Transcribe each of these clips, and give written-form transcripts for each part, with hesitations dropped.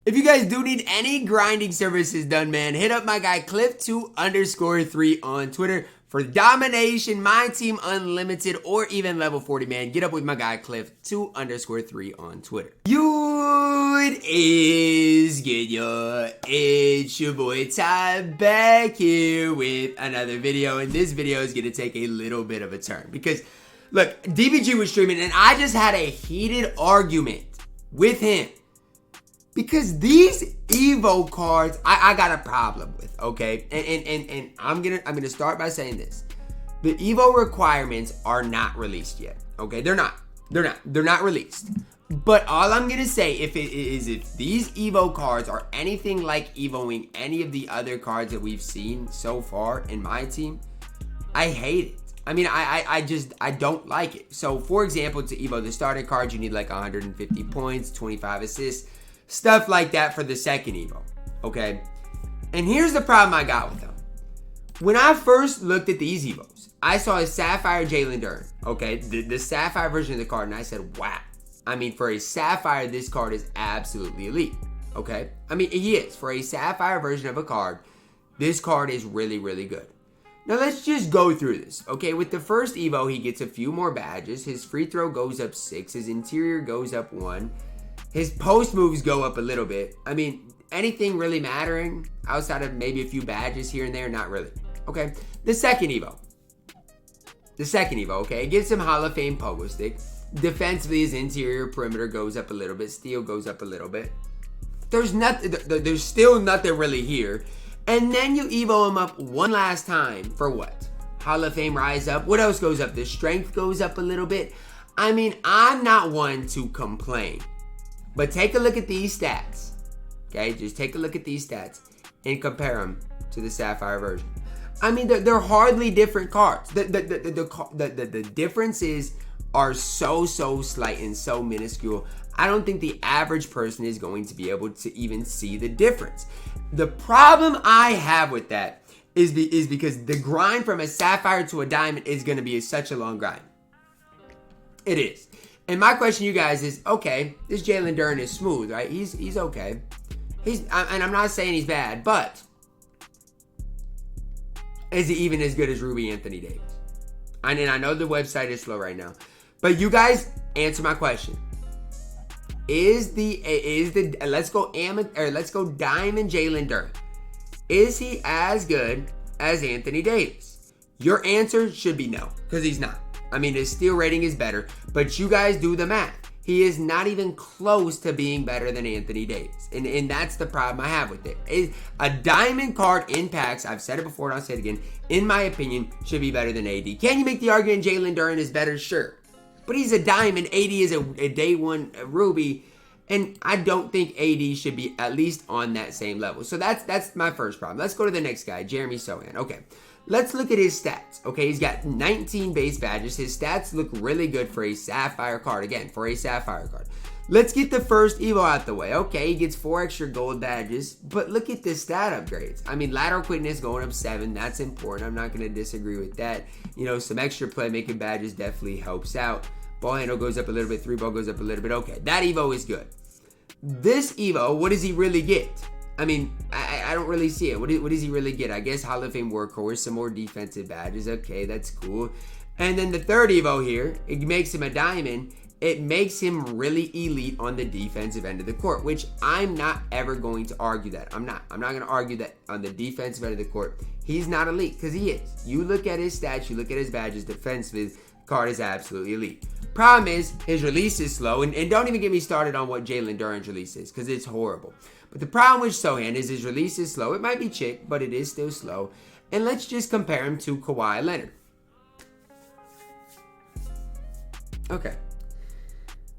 If you guys do need any grinding services done, man, hit up my guy Cliff2_3 on Twitter for domination, MyTEAM Unlimited, or even level 40, man. Get up with my guy Cliff2_3 on Twitter. It is good, yo. It's your boy Ty back here with another video, and this video is gonna take a little bit of a turn because, look, DBG was streaming, and I just had a heated argument with him. Because these EVO cards, I got a problem with, okay? And I'm gonna start by saying this. The EVO requirements are not released yet, okay? They're not released. But all I'm gonna say if these EVO cards are anything like EVOing any of the other cards that we've seen so far in my team, I hate it. I mean, I don't like it. So for example, to EVO the starting card, you need like 150 points, 25 assists, stuff like that for the second EVO, okay? And here's the problem I got with them. When I first looked at these EVOs, I saw a Sapphire Jalen Duren, okay? The Sapphire version of the card, and I said, wow. I mean, for a Sapphire, this card is absolutely elite, okay? I mean, he is. For a Sapphire version of a card, this card is really, really good. Now, let's just go through this, okay? With the first EVO, he gets a few more badges. His free throw goes up 6. His interior goes up 1. His post moves go up a little bit. I mean, anything really mattering outside of maybe a few badges here and there? Not really. Okay. The second EVO, okay? It gives him Hall of Fame pogo stick. Defensively, his interior perimeter goes up a little bit. Steal goes up a little bit. There's still nothing really here. And then you EVO him up one last time for what? Hall of Fame rise up. What else goes up? The strength goes up a little bit. I mean, I'm not one to complain. But take a look at these stats, okay? Just take a look at these stats and compare them to the Sapphire version. I mean, they're hardly different cards. The differences are so slight and so minuscule. I don't think the average person is going to be able to even see the difference. The problem I have with that is because the grind from a Sapphire to a Diamond is going to be such a long grind. It is. And my question to you guys is, okay, this Jalen Duren is smooth, right? He's okay. And I'm not saying he's bad, but is he even as good as Ruby Anthony Davis? I know the website is slow right now, but you guys answer my question. Let's go Diamond Jalen Duren. Is he as good as Anthony Davis? Your answer should be no, because he's not. I mean, his steal rating is better, but you guys do the math. He is not even close to being better than Anthony Davis. And that's the problem I have with it. A diamond card in packs, I've said it before and I'll say it again, in my opinion, should be better than AD. Can you make the argument Jalen Duren is better? Sure. But he's a diamond. AD is a day one Ruby. And I don't think AD should be at least on that same level. So that's my first problem. Let's go to the next guy, Jeremy Sochan. Okay. Let's look at his stats. Okay, he's got 19 base badges. His stats look really good for a Sapphire card. Again, for a Sapphire card. Let's get the first EVO out the way. Okay, he gets 4 extra gold badges. But look at the stat upgrades. I mean, lateral quickness going up 7. That's important. I'm not going to disagree with that. You know, some extra playmaking badges definitely helps out. Ball handle goes up a little bit. 3-ball goes up a little bit. Okay, that EVO is good. This EVO, what does he really get? I mean, I don't really see it. What does he really get? I guess Hall of Fame workhorse, some more defensive badges. Okay, that's cool. And then the third EVO here, it makes him a diamond. It makes him really elite on the defensive end of the court, which I'm not ever going to argue that. I'm not going to argue that on the defensive end of the court, he's not elite, because he is. You look at his stats, you look at his badges, defensively, the card is absolutely elite. Problem is, his release is slow, and don't even get me started on what Jalen Duren's release is, because it's horrible. But the problem with Sochan is his release is slow. It might be chick, but it is still slow. And let's just compare him to Kawhi Leonard. Okay.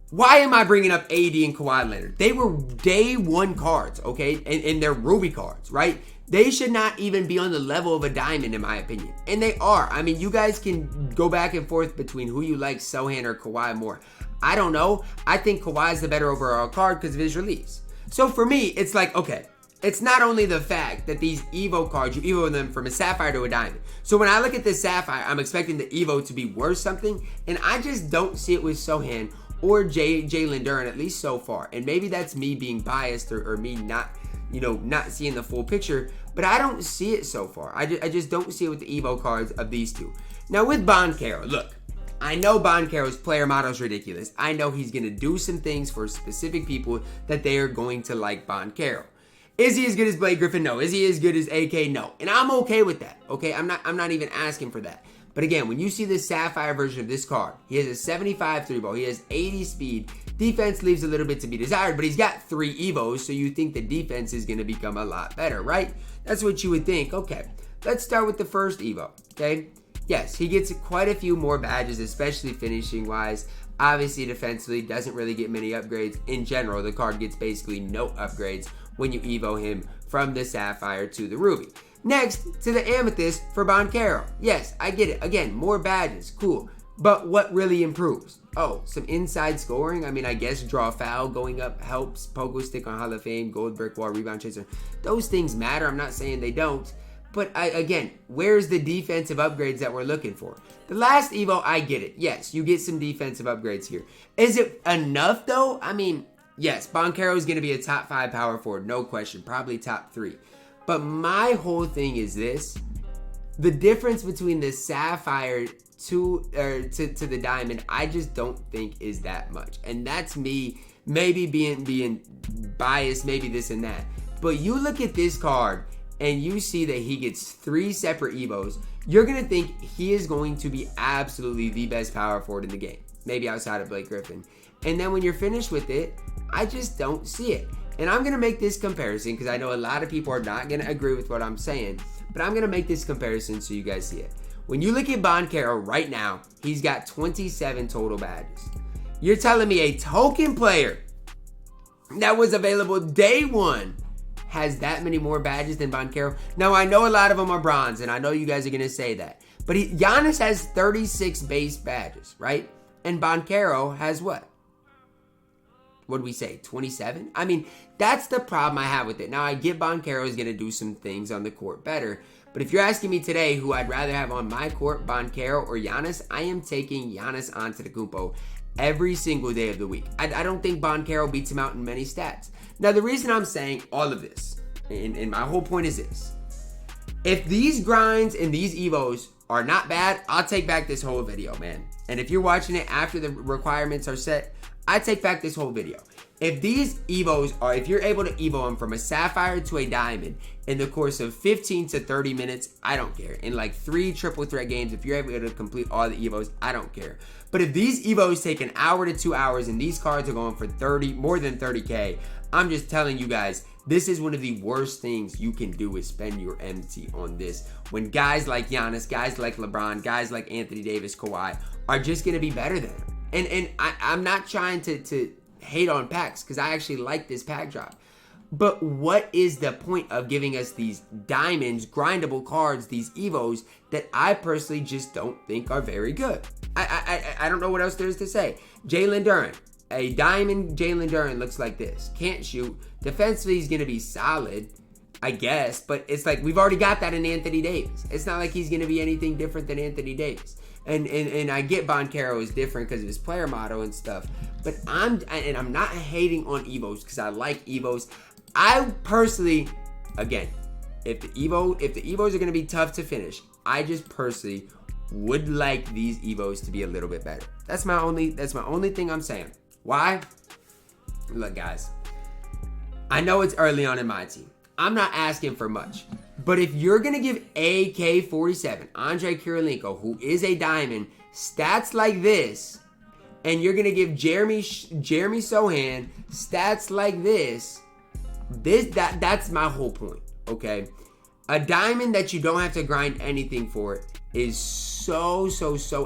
Why am I bringing up AD and Kawhi Leonard? They were day one cards, okay? And they're Ruby cards, right? They should not even be on the level of a diamond, in my opinion. And they are. I mean, you guys can go back and forth between who you like, Sochan or Kawhi more. I don't know. I think Kawhi's the better overall card because of his release. So for me, it's like, okay, it's not only the fact that these EVO cards, you EVO them from a Sapphire to a Diamond. So when I look at this Sapphire, I'm expecting the EVO to be worth something, and I just don't see it with Sochan or Jalen Duren, at least so far. And maybe that's me being biased or me not, not seeing the full picture, but I don't see it so far. I just don't see it with the Evo cards of these two. Now with Banchero, look, I know Banchero's player model is ridiculous. I know he's going to do some things for specific people that they are going to like Banchero. Is he as good as Blake Griffin? No. Is he as good as AK? No. And I'm okay with that. Okay, I'm not even asking for that. But again, when you see the Sapphire version of this card, he has a 75 3-ball. He has 80 speed. Defense leaves a little bit to be desired, but he's got 3 evos, so you think the defense is going to become a lot better, right? That's what you would think. Okay, let's start with the first evo, okay? Yes, he gets quite a few more badges, especially finishing-wise. Obviously, defensively, doesn't really get many upgrades. In general, the card gets basically no upgrades when you evo him from the Sapphire to the Ruby. Next, to the Amethyst for Banchero. Yes, I get it. Again, more badges. Cool. But what really improves? Oh, some inside scoring. I mean, I guess draw foul going up helps. Pogo stick on Hall of Fame, gold brick wall, rebound chaser. Those things matter. I'm not saying they don't. But again, where's the defensive upgrades that we're looking for? The last Evo, I get it. Yes, you get some defensive upgrades here. Is it enough though? I mean, yes, Banchero is going to be a top 5 power forward, no question. Probably top 3. But my whole thing is this. The difference between the Sapphire to the Diamond, I just don't think is that much. And that's me maybe being biased, maybe this and that. But you look at this card and you see that he gets 3 separate evos, you're going to think he is going to be absolutely the best power forward in the game. Maybe outside of Blake Griffin. And then when you're finished with it, I just don't see it. And I'm going to make this comparison because I know a lot of people are not going to agree with what I'm saying. But I'm going to make this comparison so you guys see it. When you look at Banchero right now, he's got 27 total badges. You're telling me a token player that was available day 1 has that many more badges than Banchero? Now, I know a lot of them are bronze, and I know you guys are going to say that. But Giannis has 36 base badges, right? And Banchero has what? What did we say? 27? I mean, that's the problem I have with it. Now, I get Banchero is going to do some things on the court better. But if you're asking me today who I'd rather have on my court, Banchero or Giannis, I am taking Giannis Antetokounmpo every single day of the week. I don't think Banchero beats him out in many stats. Now, the reason I'm saying all of this, and my whole point is this. If these grinds and these evos are not bad, I'll take back this whole video, man. And if you're watching it after the requirements are set, I take back this whole video. If these evos are, if you're able to evo them from a Sapphire to a Diamond in the course of 15 to 30 minutes, I don't care. In like 3 triple threat games, if you're able to complete all the evos, I don't care. But if these evos take an hour to 2 hours and these cards are going for more than 30K, I'm just telling you guys, this is one of the worst things you can do is spend your MT on this. When guys like Giannis, guys like LeBron, guys like Anthony Davis, Kawhi are just going to be better than him. And I'm not trying to hate on packs because I actually like this pack drop. But what is the point of giving us these diamonds, grindable cards, these evos that I personally just don't think are very good? I don't know what else there is to say. Jalen Duren. A diamond Jalen Duren looks like this. Can't shoot. Defensively, he's going to be solid, I guess. But it's like we've already got that in Anthony Davis. It's not like he's going to be anything different than Anthony Davis. And I get Banchero is different because of his player model and stuff. But I'm not hating on evos because I like evos. I personally, again, if the evos are going to be tough to finish, I just personally would like these evos to be a little bit better. That's my only thing I'm saying. Why? Look, guys, I know it's early on in my team. I'm not asking for much. But if you're going to give AK-47, Andrei Kirilenko, who is a diamond, stats like this, and you're going to give Jeremy Sochan stats like this, that's my whole point, okay? A diamond that you don't have to grind anything for is so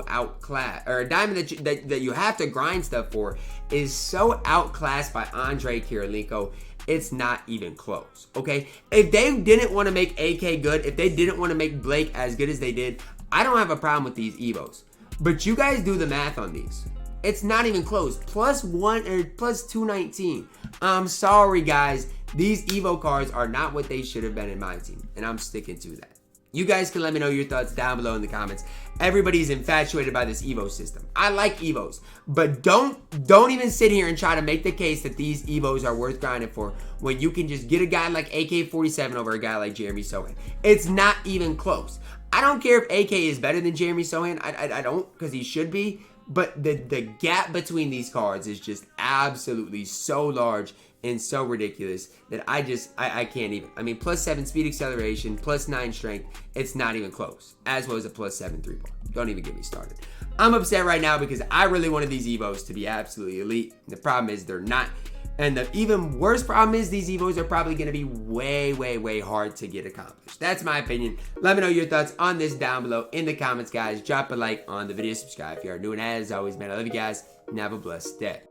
outclassed, or a diamond that you have to grind stuff for is so outclassed by Andrei Kirilenko, it's not even close, okay? If they didn't want to make AK good, if they didn't want to make Blake as good as they did, I don't have a problem with these evos. But you guys do the math on these. It's not even close. +1 or +219. I'm sorry, guys. These evo cards are not what they should have been in my team, and I'm sticking to that. You guys can let me know your thoughts down below in the comments. Everybody's infatuated by this EVO system. I like EVOs, but don't even sit here and try to make the case that these EVOs are worth grinding for when you can just get a guy like AK-47 over a guy like Jeremy Sochan. It's not even close. I don't care if AK is better than Jeremy Sochan. I don't, because he should be. But the gap between these cards is just absolutely so large and so ridiculous that I can't even. I mean, +7 speed acceleration, +9 strength. It's not even close. As well as a +7 3-ball. Don't even get me started. I'm upset right now because I really wanted these EVOs to be absolutely elite. The problem is they're not. And the even worse problem is these EVOs are probably going to be way, way, way hard to get accomplished. That's my opinion. Let me know your thoughts on this down below in the comments, guys. Drop a like on the video, subscribe if you are new. And as always, man, I love you guys and have a blessed day.